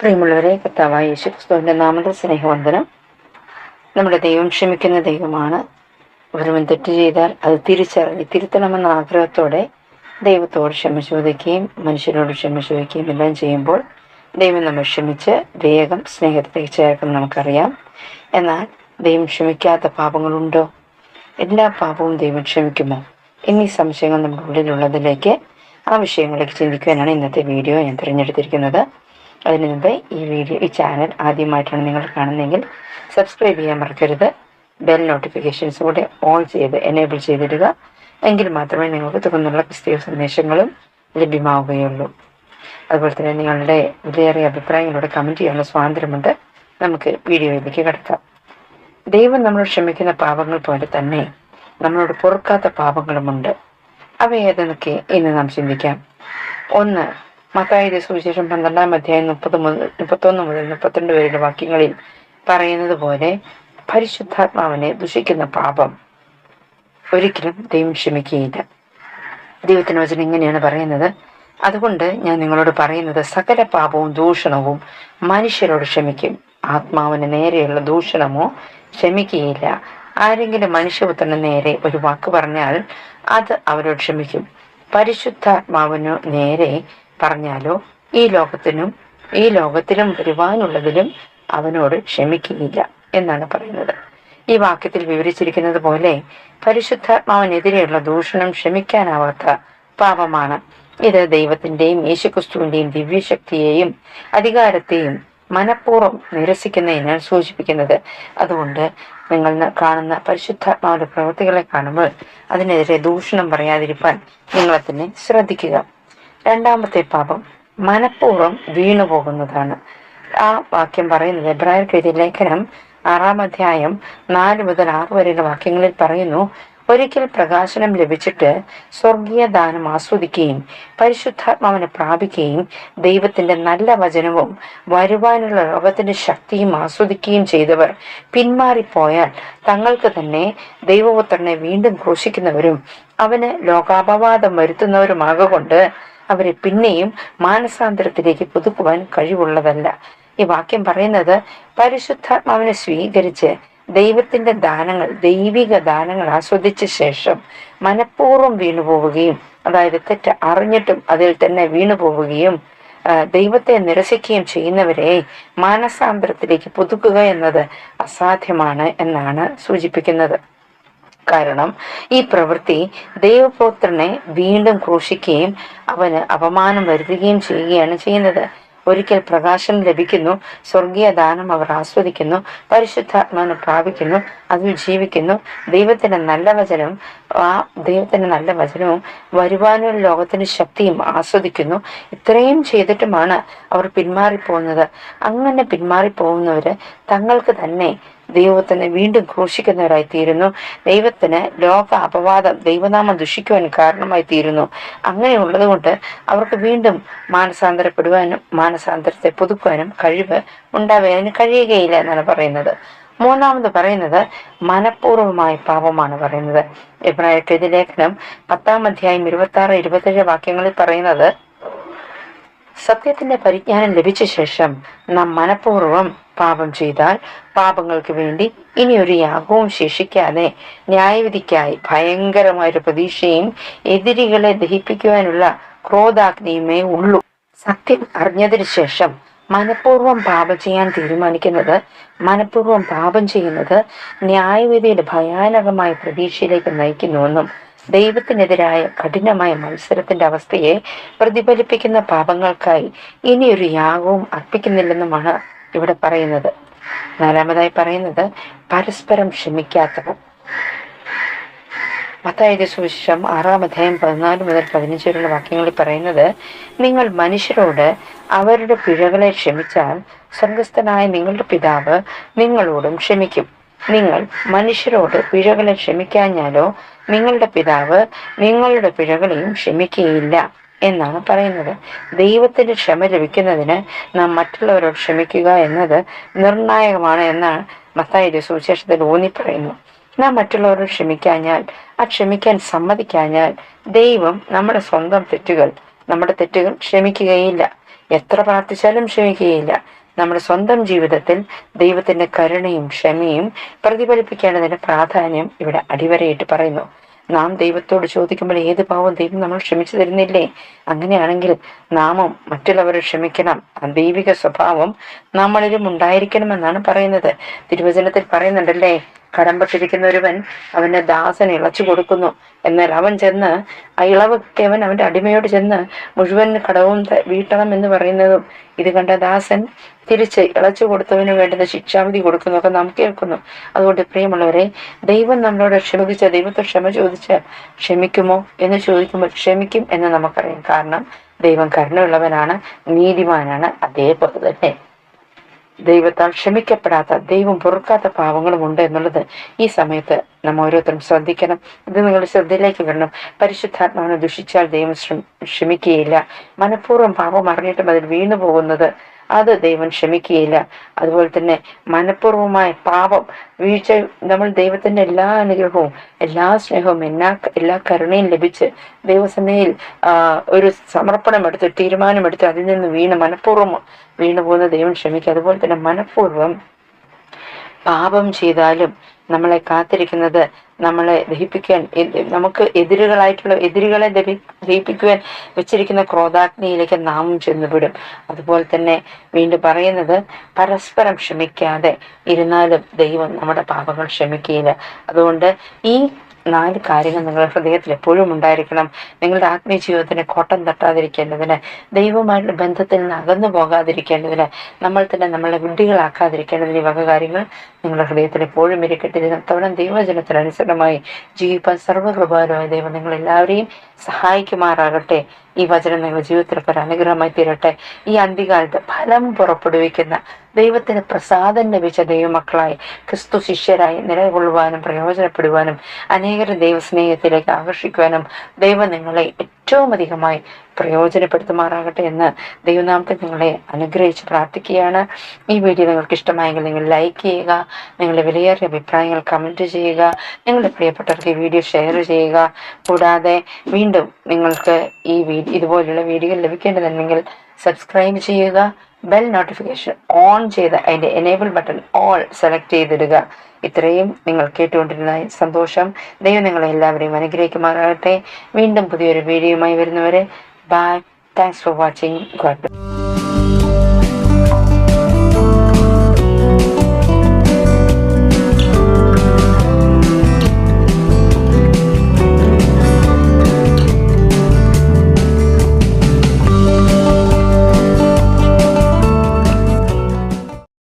പ്രിയമുള്ളവരെ, കർത്താവായ യേശുക്രിസ്തുവിന്റെ നാമത്തിൽ സ്നേഹവന്ദനം. നമ്മുടെ ദൈവം ക്ഷമിക്കുന്ന ദൈവമാണ്. ഒരുവൻ തെറ്റ് ചെയ്താൽ അത് തിരിച്ചറിഞ്ഞ് തിരുത്തണമെന്ന ആഗ്രഹത്തോടെ ദൈവത്തോട് ക്ഷമ ചോദിക്കുകയും മനുഷ്യരോട് ക്ഷമ ചോദിക്കുകയും എല്ലാം ചെയ്യുമ്പോൾ ദൈവം നമ്മെ ക്ഷമിച്ച് വേഗം സ്നേഹത്തിലേക്ക് ചേർക്കും നമുക്കറിയാം. എന്നാൽ ദൈവം ക്ഷമിക്കാത്ത പാപങ്ങളുണ്ടോ? എല്ലാ പാപവും ദൈവം ക്ഷമിക്കുമോ എന്നീ സംശയങ്ങൾ നമ്മുടെ ഉള്ളിലുള്ളതിലേക്ക് ആ വിഷയങ്ങളിലേക്ക് ചിന്തിക്കുവാനാണ് ഇന്നത്തെ വീഡിയോ ഞാൻ തിരഞ്ഞെടുത്തിരിക്കുന്നത്. അതിനു മുമ്പ് ഈ ചാനൽ ആദ്യമായിട്ടാണ് നിങ്ങൾ കാണുന്നതെങ്കിൽ സബ്സ്ക്രൈബ് ചെയ്യാൻ മറക്കരുത്. ബെൽ നോട്ടിഫിക്കേഷൻസ് കൂടെ ഓൺ ചെയ്ത് എനേബിൾ ചെയ്തിടുക. എങ്കിൽ മാത്രമേ നിങ്ങൾക്ക് തുടർന്നുള്ള ക്രിസ്തീയ സന്ദേശങ്ങളും ലഭ്യമാവുകയുള്ളൂ. അതുപോലെ തന്നെ നിങ്ങളുടെ വിലയേറിയ അഭിപ്രായങ്ങളോട് കമൻറ്റ് ചെയ്യാനുള്ള സ്വാതന്ത്ര്യമുണ്ട്. നമുക്ക് വീഡിയോയിലേക്ക് കിടക്കാം. ദൈവം നമ്മളോട് ക്ഷമിക്കുന്ന പാപങ്ങൾ പോലെ തന്നെ നമ്മളോട് പൊറുക്കാത്ത പാപങ്ങളുമുണ്ട്. അവ ഏതെന്നൊക്കെ ഇന്ന് നാം ചിന്തിക്കാം. ഒന്ന്, മത്തായിയുടെ സുവിശേഷം 12-ാം അധ്യായം 31 മുതൽ 32 വരെയുള്ള വാക്യങ്ങളിൽ പറയുന്നത് പോലെ പരിശുദ്ധാത്മാവിനെ ദുഷിക്കുന്ന പാപം ഒരിക്കലും ദൈവം ക്ഷമിക്കുകയില്ല. ദൈവത്തിന്റെ വചനം ഇങ്ങനെയാണ് പറയുന്നത്: അതുകൊണ്ട് ഞാൻ നിങ്ങളോട് പറയുന്നത്, സകല പാപവും ദൂഷണവും മനുഷ്യരോട് ക്ഷമിക്കും, ആത്മാവിന് നേരെയുള്ള ദൂഷണമോ ക്ഷമിക്കുകയില്ല. ആരെങ്കിലും മനുഷ്യപുത്രന് നേരെ ഒരു വാക്ക് പറഞ്ഞാൽ അത് അവരോട് ക്ഷമിക്കും. പരിശുദ്ധാത്മാവിനു നേരെ പറഞ്ഞാലോ ഈ ലോകത്തിലും വരുവാനുള്ളതിലും അവനോട് ക്ഷമിക്കുകയില്ല എന്നാണ് പറയുന്നത്. ഈ വാക്യത്തിൽ വിവരിച്ചിരിക്കുന്നത് പോലെ പരിശുദ്ധാത്മാവിനെതിരെയുള്ള ദൂഷണം ക്ഷമിക്കാനാവാത്ത പാപമാണ്. ഇത് ദൈവത്തിന്റെയും യേശുക്രിസ്തുവിന്റെയും ദിവ്യശക്തിയെയും അധികാരത്തെയും മനഃപൂർവ്വം നിരസിക്കുന്നതിനാണ് സൂചിപ്പിക്കുന്നത്. അതുകൊണ്ട് നിങ്ങൾ കാണുന്ന പരിശുദ്ധാത്മാവിന്റെ പ്രവൃത്തികളെ കാണുമ്പോൾ അതിനെതിരെ ദൂഷണം പറയാതിരിക്കാൻ നിങ്ങളെ തന്നെ ശ്രദ്ധിക്കുക. രണ്ടാമത്തെ പാപം മനഃപൂർവ്വം വീണുപോകുന്നതാണ്. ആ വാക്യം പറയുന്നത് എബ്രായർക്ക് എഴുതിയ ലേഖനം 6-ാം അധ്യായം 4 മുതൽ 6 വരെയുള്ള വാക്യങ്ങളിൽ പറയുന്നു: ഒരിക്കൽ പ്രകാശനം ലഭിച്ചിട്ട് സ്വർഗീയ ദാനം ആസ്വദിക്കുകയും പരിശുദ്ധാത്മാവിനെ പ്രാപിക്കുകയും ദൈവത്തിന്റെ നല്ല വചനവും വരുവാനുള്ള ലോകത്തിന്റെ ശക്തിയും ആസ്വദിക്കുകയും ചെയ്തവർ പിന്മാറിപ്പോയാൽ തങ്ങൾക്ക് തന്നെ ദൈവപുത്രനെ വീണ്ടും ഘോഷിക്കുന്നവരും അവന് ലോകാപവാദം വരുത്തുന്നവരുമാകൊണ്ട് അവരെ പിന്നെയും മാനസാന്തരത്തിലേക്ക് പുതുക്കുവാൻ കഴിവുള്ളതല്ല. ഈ വാക്യം പറയുന്നത് പരിശുദ്ധാത്മാവിനെ സ്വീകരിച്ച് ദൈവത്തിന്റെ ദാനങ്ങൾ, ദൈവിക ദാനങ്ങൾ ആസ്വദിച്ച ശേഷം മനഃപൂർവ്വം വീണുപോവുകയും, അതായത് തെറ്റ് അറിഞ്ഞിട്ടും അതിൽ തന്നെ വീണുപോവുകയും ദൈവത്തെ നിരസിക്കുകയും ചെയ്യുന്നവരെ മാനസാന്തരത്തിലേക്ക് പുതുക്കുക എന്നത് അസാധ്യമാണ് എന്നാണ് സൂചിപ്പിക്കുന്നത്. കാരണം ഈ പ്രവൃത്തി ദൈവപുത്രനെ വീണ്ടും ക്രൂശിക്കുകയും അവന് അപമാനം വരുത്തുകയും ചെയ്യുന്നത്. ഒരിക്കൽ പ്രകാശം ലഭിക്കുന്നു, സ്വർഗീയ ദാനം അവർ ആസ്വദിക്കുന്നു, പരിശുദ്ധാത്മാവിനെ പ്രാപിക്കുന്നു, അതിൽ ജീവിക്കുന്നു, ദൈവത്തിന്റെ നല്ല വചനവും വരുവാനുള്ള ലോകത്തിന്റെ ശക്തിയും ആസ്വദിക്കുന്നു. ഇത്രയും ചെയ്തിട്ടുമാണ് അവർ പിന്മാറിപ്പോകുന്നത്. അങ്ങനെ പിന്മാറിപ്പോകുന്നവര് തങ്ങൾക്ക് തന്നെ ദൈവത്തിനെ വീണ്ടും ക്രൂശിക്കുന്നവരായി തീരുന്നു. ദൈവത്തിന് ലോക അപവാദം, ദൈവനാമം ദുഷിക്കുവാൻ കാരണമായി തീരുന്നു. അങ്ങനെയുള്ളത് കൊണ്ട് അവർക്ക് വീണ്ടും മാനസാന്തരപ്പെടുവാനും മാനസാന്തരത്തെ പുതുക്കുവാനും കഴിവ് ഉണ്ടാവാനും കഴിയുകയില്ല എന്നാണ് പറയുന്നത്. മൂന്നാമത് പറയുന്നത് മനഃപൂർവമായ പാപമാണ് പറയുന്നത്. എബ്രായർക്ക് എഴുതിയ ലേഖനം 10-ാം അധ്യായം 26-27 വാക്യങ്ങളിൽ പറയുന്നത്: സത്യത്തിന്റെ പരിജ്ഞാനം ലഭിച്ച ശേഷം നാം മനഃപൂർവ്വം പാപം ചെയ്താൽ പാപങ്ങൾക്ക് വേണ്ടി ഇനി ഒരു യാഗവും ശേഷിക്കാതെ ന്യായവിധിക്കായി ഭയങ്കരമായൊരു പ്രതീക്ഷയും എതിരികളെ ദഹിപ്പിക്കുവാനുള്ള ക്രോധാഗ്നിയുമേ ഉള്ളൂ. സത്യം അറിഞ്ഞതിന് ശേഷം മനഃപൂർവ്വം പാപം ചെയ്യാൻ തീരുമാനിക്കുന്നത്, മനഃപൂർവ്വം പാപം ചെയ്യുന്നത് ന്യായവിധിയുടെ ഭയാനകമായ പ്രതീക്ഷയിലേക്ക് നയിക്കുന്നുവെന്നും ദൈവത്തിനെതിരായ കഠിനമായ മത്സരത്തിന്റെ അവസ്ഥയെ പ്രതിഫലിപ്പിക്കുന്ന പാപങ്ങൾക്കായി ഇനിയൊരു യാഗവും അർപ്പിക്കുന്നില്ലെന്നുമാണ് ഇവിടെ പറയുന്നത്. നാലാമതായി പറയുന്നത് പരസ്പരം ക്ഷമിക്കാത്തവർ. മത്തായിയുടെ സുവിശേഷം 6-ാം അധ്യായം 14 മുതൽ 15 വരെയുള്ള വാക്യങ്ങളിൽ പറയുന്നത്: നിങ്ങൾ മനുഷ്യരോട് അവരുടെ പിഴകളെ ക്ഷമിച്ചാൽ സ്വർഗസ്ഥനായ നിങ്ങളുടെ പിതാവ് നിങ്ങളോടും ക്ഷമിക്കും. നിങ്ങൾ മനുഷ്യരോട് പിഴകളെ ക്ഷമിക്കാഞ്ഞാലോ നിങ്ങളുടെ പിതാവ് നിങ്ങളുടെ പിഴകളെയും ക്ഷമിക്കുകയില്ല എന്നാണ് പറയുന്നത്. ദൈവത്തിന്റെ ക്ഷമ ലഭിക്കുന്നതിന് നാം മറ്റുള്ളവരോട് ക്ഷമിക്കുക എന്നത് നിർണായകമാണ് എന്നാണ് മത്തായിയുടെ സുവിശേഷത്തിൽ ഊന്നി പറയുന്നു. നാം മറ്റുള്ളവരോട് ക്ഷമിക്കാഞ്ഞാൽ, ക്ഷമിക്കാൻ സമ്മതിക്കാഞ്ഞാൽ ദൈവം നമ്മുടെ തെറ്റുകൾ ക്ഷമിക്കുകയില്ല. എത്ര പ്രാർത്ഥിച്ചാലും ക്ഷമിക്കുകയില്ല. നമ്മുടെ സ്വന്തം ജീവിതത്തിൽ ദൈവത്തിന്റെ കരുണയും ക്ഷമയും പ്രതിഫലിപ്പിക്കേണ്ടതിന്റെ പ്രാധാന്യം ഇവിടെ അടിവരയിട്ട് പറയുന്നു. നാം ദൈവത്തോട് ചോദിക്കുമ്പോൾ ഏത് പാവം ദൈവം നമ്മൾ ക്ഷമിച്ചു തരുന്നില്ലേ? അങ്ങനെയാണെങ്കിൽ നാമും മറ്റുള്ളവരെ ക്ഷമിക്കണം. ദൈവിക സ്വഭാവം നമ്മളിലും ഉണ്ടായിരിക്കണമെന്നാണ് പറയുന്നത്. തിരുവചനത്തിൽ പറയുന്നുണ്ടല്ലേ, കടംപെട്ടിരിക്കുന്ന ഒരുവൻ അവന്റെ ദാസൻ ഇളച്ചു കൊടുക്കുന്നു. എന്നാൽ അവൻ ചെന്ന് ആ ഇളവ് കിട്ടിയവൻ അവന്റെ അടിമയോട് ചെന്ന് മുഴുവൻ കടവും വീട്ടണം എന്ന് പറയുന്നതും ഇത് കണ്ട ദാസൻ തിരിച്ച് ഇളച്ചു കൊടുത്തവന് വേണ്ടുന്ന ശിക്ഷാവിധി കൊടുക്കുന്നതൊക്കെ നാം കേൾക്കുന്നു. അതുകൊണ്ട് പ്രിയമുള്ളവരെ, ദൈവം നമ്മളോട് ദൈവത്തെ ക്ഷമ ചോദിച്ചാൽ ക്ഷമിക്കുമോ എന്ന് ചോദിക്കുമ്പോൾ ക്ഷമിക്കും എന്ന് നമുക്കറിയാം. കാരണം ദൈവം കരുണയുള്ളവനാണ്, നീതിമാനാണ്. അതേപോലെ തന്നെ ദൈവത്താൽ ക്ഷമിക്കപ്പെടാത്ത, ദൈവം പൊറുക്കാത്ത പാവങ്ങളും ഉണ്ട് എന്നുള്ളത് ഈ സമയത്ത് നാം ഓരോരുത്തരും ശ്രദ്ധിക്കണം. ഇത് നിങ്ങളുടെ ശ്രദ്ധയിലേക്ക് വരണം. പരിശുദ്ധാത്മാവിനെ ദുഷിച്ചാൽ ദൈവം ക്ഷമിക്കുകയില്ല. മനഃപൂർവ്വം പാപം അറിഞ്ഞിട്ടും അതിൽ വീണു പോകുന്നത് അത് ദൈവം ക്ഷമിക്കുകയില്ല. അതുപോലെ തന്നെ മനഃപൂർവമായ പാപം, വീഴ്ച, നമ്മൾ ദൈവത്തിന്റെ എല്ലാ അനുഗ്രഹവും എല്ലാ സ്നേഹവും എല്ലാ കരുണയും ലഭിച്ച് ദൈവസേനയിൽ ഒരു സമർപ്പണമെടുത്ത് തീരുമാനമെടുത്ത് അതിൽ നിന്ന് മനഃപൂർവ്വം വീണു പോകുന്ന ദൈവം ക്ഷമിക്കുക. അതുപോലെ തന്നെ മനഃപൂർവ്വം പാപം ചെയ്താലും നമ്മളെ കാത്തിരിക്കുന്നത് നമ്മളെ ദഹിപ്പിക്കാൻ, നമുക്ക് എതിരികളെ ദഹിപ്പിക്കുവാൻ വെച്ചിരിക്കുന്ന ക്രോധാഗ്നിയിലേക്ക് നാമും ചെന്നുവിടും. അതുപോലെ തന്നെ വീണ്ടും പറയുന്നത്, പരസ്പരം ക്ഷമിക്കാതെ ഇരുന്നാലും ദൈവം നമ്മുടെ പാപങ്ങൾ ക്ഷമിക്കുകയില്ല. അതുകൊണ്ട് ഈ 4 കാര്യങ്ങൾ നിങ്ങളുടെ ഹൃദയത്തിൽ എപ്പോഴും ഉണ്ടായിരിക്കണം. നിങ്ങളുടെ ആത്മീയ ജീവിതത്തിന് കോട്ടം തട്ടാതിരിക്കേണ്ടതിന്, ദൈവമായിട്ടുള്ള ബന്ധത്തിൽ നിന്ന് അകന്നു പോകാതിരിക്കേണ്ടതിന്, നമ്മൾ തന്നെ നമ്മളെ വിഡ്ഢികളാക്കാതിരിക്കേണ്ടതിന് ഈ വക കാര്യങ്ങൾ നിങ്ങളുടെ ഹൃദയത്തിൽ എപ്പോഴും ഇരിക്കട്ടെ. ഇതിനത്തോളം ദൈവവചനത്തിനനുസൃതമായി ജീവിപ്പാൻ സർവ്വകൃപാലുമായ ദൈവം നിങ്ങളെല്ലാവരെയും സഹായിക്കുമാറാകട്ടെ. ഈ വചനം നിങ്ങളുടെ ജീവിതത്തിലൊക്കെ ഒരു അനുഗ്രഹമായി തീരട്ടെ. ഈ അന്ത്യകാലത്ത് ഫലം പുറപ്പെടുവിക്കുന്ന, ദൈവത്തിന് പ്രസാദം ലഭിച്ച ദൈവമക്കളായി ക്രിസ്തു ശിഷ്യരായി നിലകൊള്ളുവാനും പ്രയോജനപ്പെടുവാനും അനേകരെ ദൈവസ്നേഹത്തിലേക്ക് ആകർഷിക്കുവാനും ദൈവം നിങ്ങളെ ഏറ്റവും അധികമായി പ്രയോജനപ്പെടുത്തുമാറാകട്ടെ എന്ന് ദൈവനാമത്തിൽ നിങ്ങളെ അനുഗ്രഹിച്ച് പ്രാർത്ഥിക്കുകയാണ്. ഈ വീഡിയോ നിങ്ങൾക്ക് ഇഷ്ടമായെങ്കിൽ നിങ്ങൾ ലൈക്ക് ചെയ്യുക, നിങ്ങളുടെ വിലയേറിയ അഭിപ്രായങ്ങൾ കമൻറ്റ് ചെയ്യുക, നിങ്ങളുടെ പ്രിയപ്പെട്ടവർക്ക് ഈ വീഡിയോ ഷെയർ ചെയ്യുക. കൂടാതെ വീണ്ടും നിങ്ങൾക്ക് ഈ ഇതുപോലുള്ള വീഡിയോകൾ ലഭിക്കേണ്ടതുണ്ടെങ്കിൽ സബ്സ്ക്രൈബ് ചെയ്യുക, ബെൽ നോട്ടിഫിക്കേഷൻ ഓൺ ചെയ്ത് അതിൻ്റെ എനേബിൾ ബട്ടൺ ഓൾ സെലക്ട് ചെയ്തിടുക. ഇത്രയും നിങ്ങൾ കേട്ടുകൊണ്ടിരുന്ന സന്തോഷം. ദൈവം നിങ്ങളെ എല്ലാവരെയും അനുഗ്രഹിക്കുമാറാകട്ടെ. വീണ്ടും പുതിയൊരു വീഡിയോയുമായി വരുന്നവരെ bye. Thanks for watching. God bless.